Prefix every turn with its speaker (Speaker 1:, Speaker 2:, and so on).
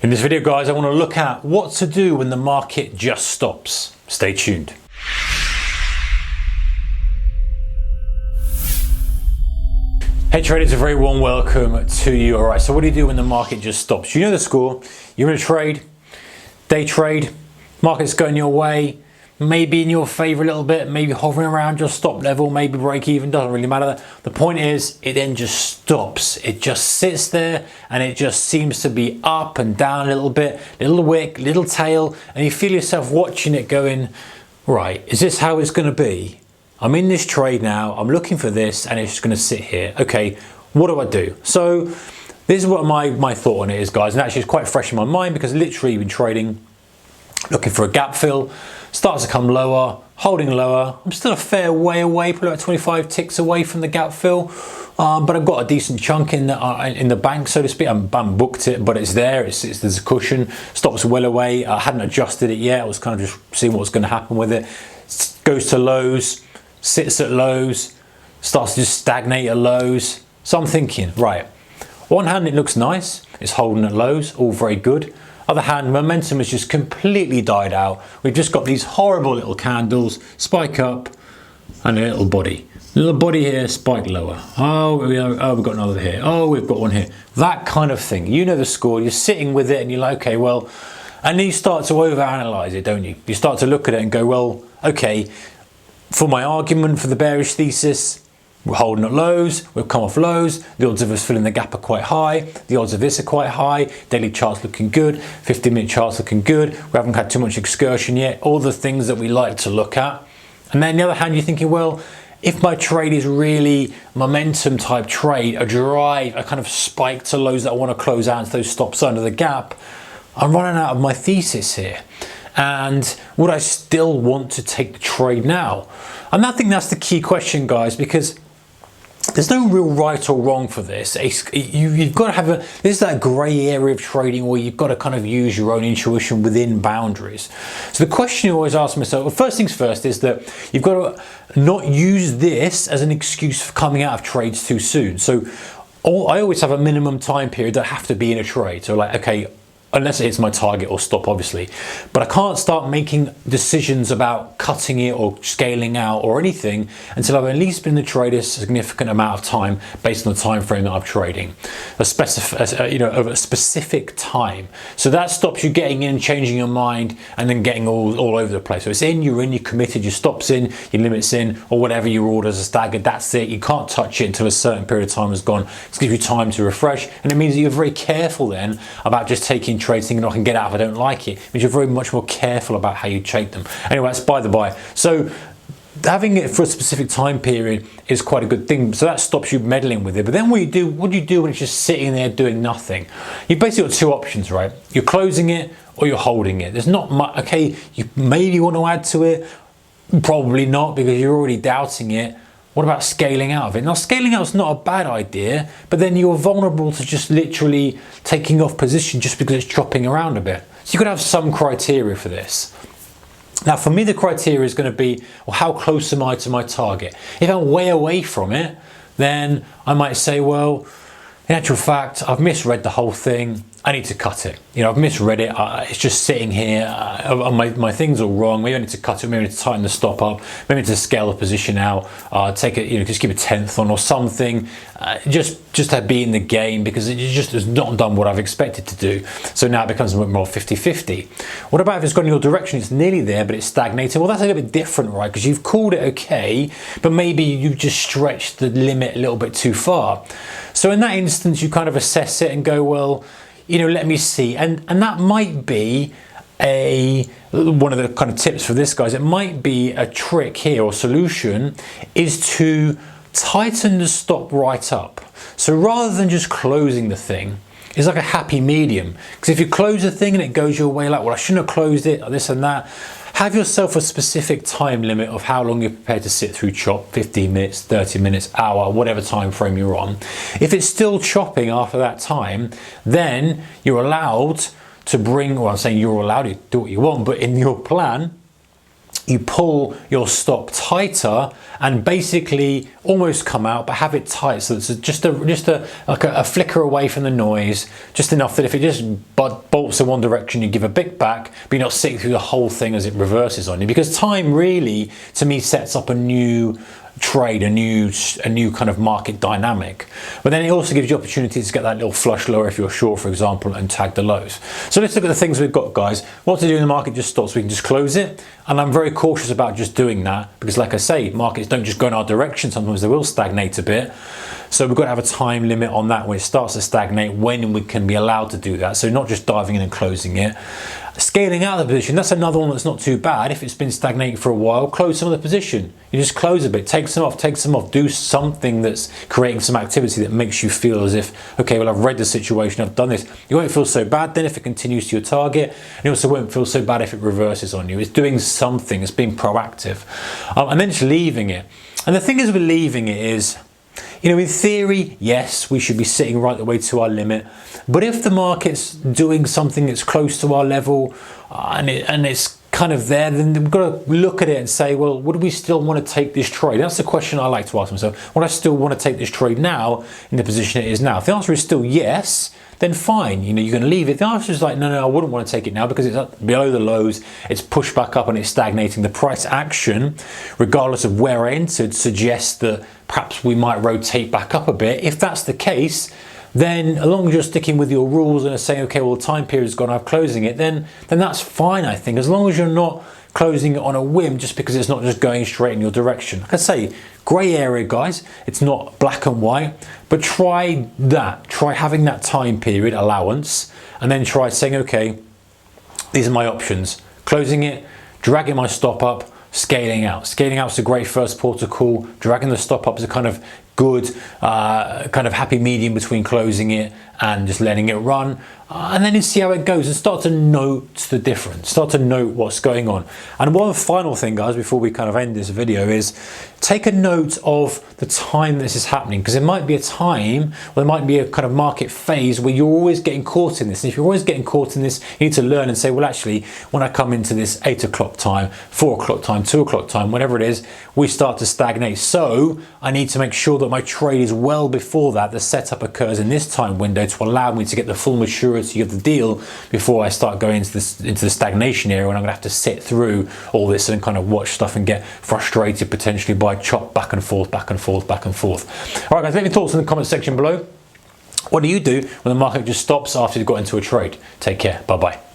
Speaker 1: In this video, guys, I want to look at what to do when the market just stops. Stay tuned. Hey traders, a very warm welcome to you. All right, so what do you do when the market just stops? You know the score. You're in a trade, day trade, market's going your way, maybe in your favor a little bit, maybe hovering around your stop level, maybe break even, doesn't really matter. The point is, it then just stops. It just sits there and it just seems to be up and down a little bit, little wick, little tail, and you feel yourself watching it going, right, is this how it's going to be? I'm in this trade now, I'm looking for this, and it's just going to sit here. Okay, what do I do? So this is what my thought on it is, guys, and actually it's quite fresh in my mind because literally you've been trading, looking for a gap fill, starts to come lower, holding lower. I'm still a fair way away, probably about 25 ticks away from the gap fill, but I've got a decent chunk in the bank, so to speak. I haven't booked it, but it's there. There's a cushion. Stops well away. I hadn't adjusted it yet. I was kind of just seeing what was going to happen with it. Goes to lows, sits at lows, starts to just stagnate at lows. So I'm thinking, right, one hand it looks nice. It's holding at lows, all very good. Other hand, momentum has just completely died out. We've just got these horrible little candles, spike up, and a little body. Little body here, spike lower. Oh, we've got another here. Oh, we've got one here. That kind of thing. You know the score. You're sitting with it, and you're like, okay, well, and then you start to overanalyze it, don't you? You start to look at it and go, well, okay, for my argument for the bearish thesis, we're holding at lows, we've come off lows, the odds of us filling the gap are quite high, the odds of this are quite high, daily charts looking good, 15-minute charts looking good, we haven't had too much excursion yet, all the things that we like to look at. And then on the other hand, you're thinking, well, if my trade is really momentum type trade, a drive, a kind of spike to lows that I want to close out into those stops under the gap, I'm running out of my thesis here. And would I still want to take the trade now? And I think that's the key question, guys, because there's no real right or wrong for this. You've got to have this is that grey area of trading where you've got to kind of use your own intuition within boundaries. So the question you always ask myself, well, first things first, is that you've got to not use this as an excuse for coming out of trades too soon. So I always have a minimum time period that I have to be in a trade. So like, okay, unless it hits my target or stop, obviously, but I can't start making decisions about cutting it or scaling out or anything until I've at least been in the trade a significant amount of time based on the time frame that I'm trading, of a specific time. So that stops you getting in, changing your mind, and then getting all over the place. So it's in, you're committed, your stops in, your limits in, or whatever your orders are staggered. That's it. You can't touch it until a certain period of time has gone. It gives you time to refresh, and it means that you're very careful then about just taking trades thinking I can get out if I don't like it. It means you're very much more careful about how you trade them. Anyway, that's by the by. So having it for a specific time period is quite a good thing. So that stops you meddling with it. But then what do you do when it's just sitting there doing nothing? You've basically got two options, right? You're closing it or you're holding it. There's not much. Okay, you maybe want to add to it, probably not, because you're already doubting it. What about scaling out of it? Now, scaling out is not a bad idea, but then you're vulnerable to just literally taking off position just because it's chopping around a bit. So you've got to have some criteria for this. Now, for me, the criteria is going to be, well, how close am I to my target? If I'm way away from it, then I might say, well, in actual fact, I've misread the whole thing. I need to cut it. I've misread it. It's just sitting here. My thing's all wrong. Maybe I need to cut it. Maybe I need to tighten the stop up. Maybe I need to scale the position out. Take it. Just give a tenth on or something. Just to be in the game because it just has not done what I've expected to do. So now it becomes a bit more 50-50. What about if it's gone in your direction? It's nearly there, but it's stagnated. Well, that's a little bit different, right? Because you've called it okay, but maybe you just stretched the limit a little bit too far. So in that instance, you kind of assess it and go, well, let me see. And that might be one of the kind of tips for this, guys. It might be a trick here or solution is to tighten the stop right up. So rather than just closing the thing, it's like a happy medium. Because if you close the thing and it goes your way, like, well, I shouldn't have closed it, or this and that, have yourself a specific time limit of how long you're prepared to sit through chop, 15 minutes, 30 minutes, hour, whatever time frame you're on. If it's still chopping after that time, then you're allowed to bring, well, I'm saying you're allowed to do what you want, but in your plan, you pull your stop tighter and basically almost come out, but have it tight so it's just a flicker away from the noise, just enough that if it just bolts in one direction, you give a bit back, but you're not sitting through the whole thing as it reverses on you. Because time really, to me, sets up a new trade, a new kind of market dynamic. But then it also gives you opportunities to get that little flush lower if you're short, for example, and tag the lows. So let's look at the things we've got, guys. What to do when the market just stops? We can just close it, and I'm very cautious about just doing that because, like I say, markets don't just go in our direction. Sometimes they will stagnate a bit. So we've got to have a time limit on that when it starts to stagnate, when we can be allowed to do that. So not just diving in and closing it. Scaling out of the position, that's another one that's not too bad. If it's been stagnating for a while, close some of the position. You just close a bit, take some off, do something that's creating some activity that makes you feel as if, okay, well, I've read the situation, I've done this. You won't feel so bad then if it continues to your target, and you also won't feel so bad if it reverses on you. It's doing something, it's being proactive. And then just leaving it. And the thing is with leaving it is, you know, in theory, yes, we should be sitting right the way to our limit. But if the market's doing something that's close to our level and it's kind of there, then we've got to look at it and say, well, would we still want to take this trade? That's the question I like to ask myself. Would I still want to take this trade now in the position it is now? If the answer is still yes, then fine, you know, you're going to leave it. If the answer is like, no, I wouldn't want to take it now because it's up below the lows, it's pushed back up and it's stagnating. The price action, regardless of where I entered, suggests that perhaps we might rotate back up a bit. If that's the case, then as long as you're sticking with your rules and are saying, okay, well, the time period's gone, I'm closing it, then that's fine, I think. As long as you're not closing it on a whim just because it's not just going straight in your direction. Like I say, grey area, guys. It's not black and white, but try that. Try having that time period allowance and then try saying, okay, these are my options. Closing it, dragging my stop up, scaling out. Scaling out is a great first port of call. Dragging the stop up is a kind of good, kind of happy medium between closing it and just letting it run. And then you see how it goes and start to note the difference, start to note what's going on. And one final thing, guys, before we kind of end this video is take a note of the time this is happening, because there might be a time, or there might be a kind of market phase where you're always getting caught in this. And if you're always getting caught in this, you need to learn and say, well, actually, when I come into this 8 o'clock time, 4 o'clock time, 2 o'clock time, whatever it is, we start to stagnate. So I need to make sure that my trade is well before that. The setup occurs in this time window to allow me to get the full maturity of the deal before I start going into the stagnation area, when I'm going to have to sit through all this and kind of watch stuff and get frustrated potentially by chop back and forth, back and forth, back and forth. All right, guys, let me thoughts in the comment section below. What do you do when the market just stops after you've got into a trade? Take care. Bye-bye.